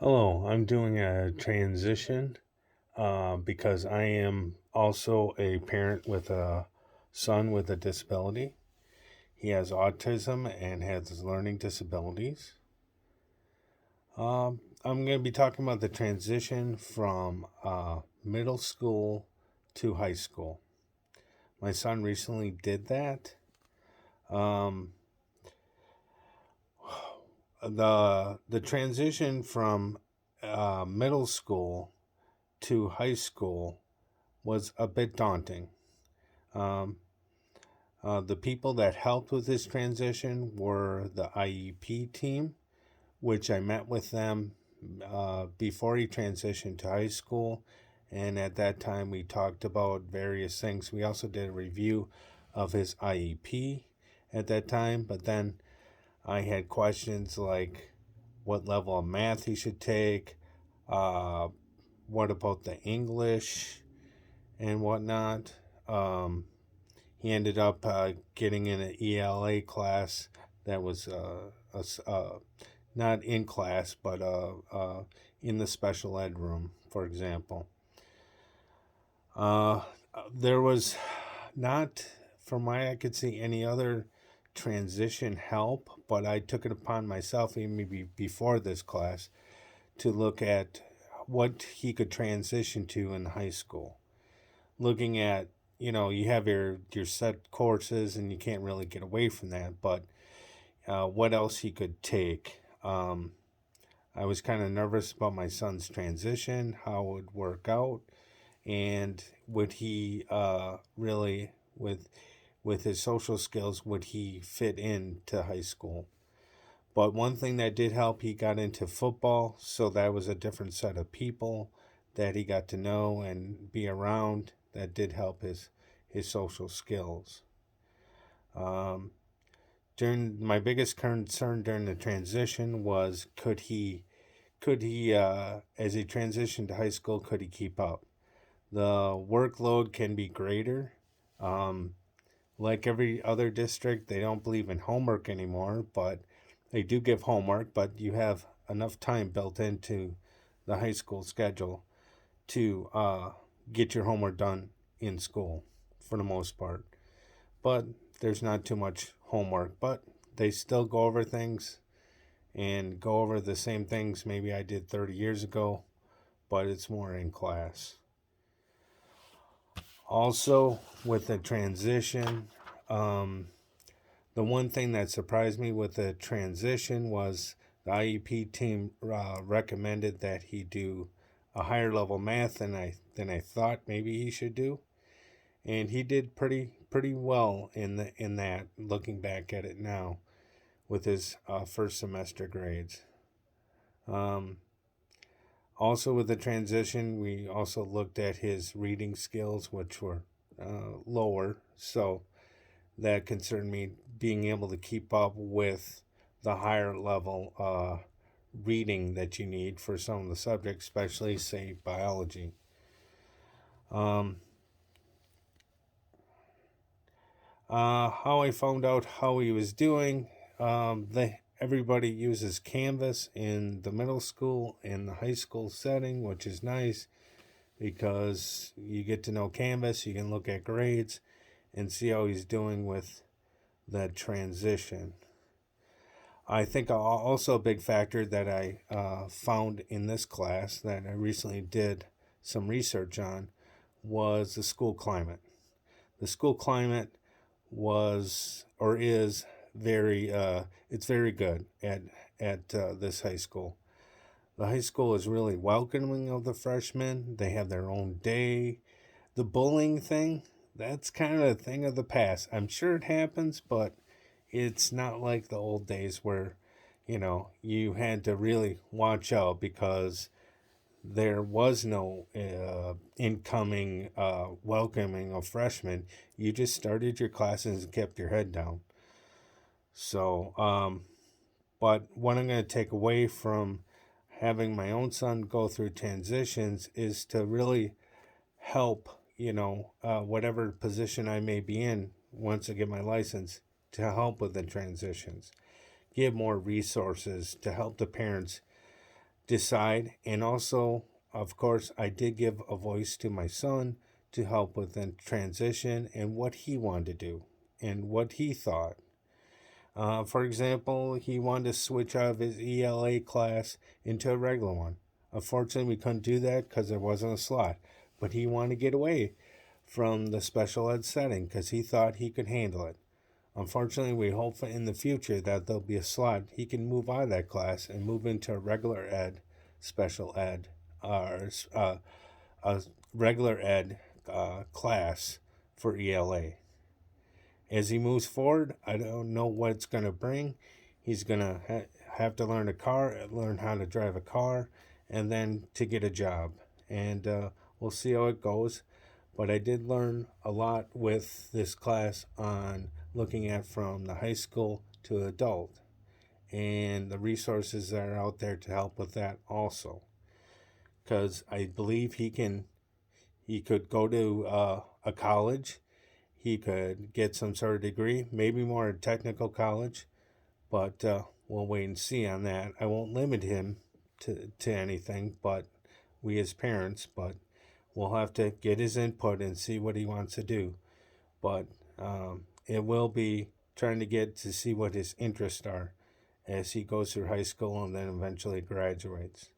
Hello, I'm doing a transition because I am also a parent with a son with a disability. He has autism and has learning disabilities. I'm going to be talking about the transition from middle school to high school. My son recently did that. Um, the transition from middle school to high school was a bit daunting. Um, the people that helped with this transition were the IEP team, which I met with them before he transitioned to high school. And at that time, we talked about various things. We also did a review of his IEP at that time. But then I had questions like what level of math he should take, uh, what about the English and whatnot. He ended up getting in an ELA class that was not in class, but in the special ed room, for example. Uh, there was not, from my I could see, any other transition help, but I took it upon myself, even before this class, to look at what he could transition to in high school. Looking at, you have your set courses and you can't really get away from that, but what else he could take. I was kind of nervous about my son's transition, how it would work out, and would he really, with his social skills, would he fit into high school. But one thing that did help, he got into football, so that was a different set of people that he got to know and be around. That did help his social skills. Um, during my biggest concern during the transition was could he as he transitioned to high school, could he keep up? The workload can be greater. Um, like every other district, they don't believe in homework anymore, but they do give homework, but you have enough time built into the high school schedule to get your homework done in school for the most part. But there's not too much homework, but they still go over things and go over the same things maybe I did 30 years ago, but it's more in class. Also, with the transition, um, the one thing that surprised me with the transition was the IEP team recommended that he do a higher level math than I thought maybe he should do, and he did pretty well in that. Looking back at it now, with his first semester grades. Um, Also, with the transition, we also looked at his reading skills, which were lower. So that concerned me, being able to keep up with the higher level reading that you need for some of the subjects, especially, say, biology. Um, how I found out how he was doing, everybody uses Canvas in the middle school and the high school setting, which is nice because you get to know Canvas, you can look at grades and see how he's doing with that transition. I think also a big factor that I found in this class that I recently did some research on was the school climate. The school climate was or is it's very good at this high school. The high school is really welcoming of the freshmen. They have their own day. The bullying thing, that's kind of a thing of the past. I'm sure it happens, but it's not like the old days where, you had to really watch out because there was no incoming welcoming of freshmen. You just started your classes and kept your head down. So, but what I'm going to take away from having my own son go through transitions is to really help, whatever position I may be in once I get my license, to help with the transitions, give more resources to help the parents decide. And also, of course, I did give a voice to my son to help with the transition and what he wanted to do and what he thought. For example, he wanted to switch out of his ELA class into a regular one. Unfortunately, we couldn't do that because there wasn't a slot. But he wanted to get away from the special ed setting because he thought he could handle it. Unfortunately, we hope in the future that there'll be a slot he can move out of that class and move into a regular ed, special ed, or a regular ed class for ELA. As he moves forward, I don't know what it's going to bring. He's going to have to learn how to drive a car, and then to get a job. And we'll see how it goes. But I did learn a lot with this class on looking at from the high school to adult and the resources that are out there to help with that also. Because I believe he could go to a college, he could get some sort of degree, maybe more a technical college, but we'll wait and see on that. I won't limit him to anything, but we as parents, but we'll have to get his input and see what he wants to do. But it will be trying to get to see what his interests are as he goes through high school and then eventually graduates.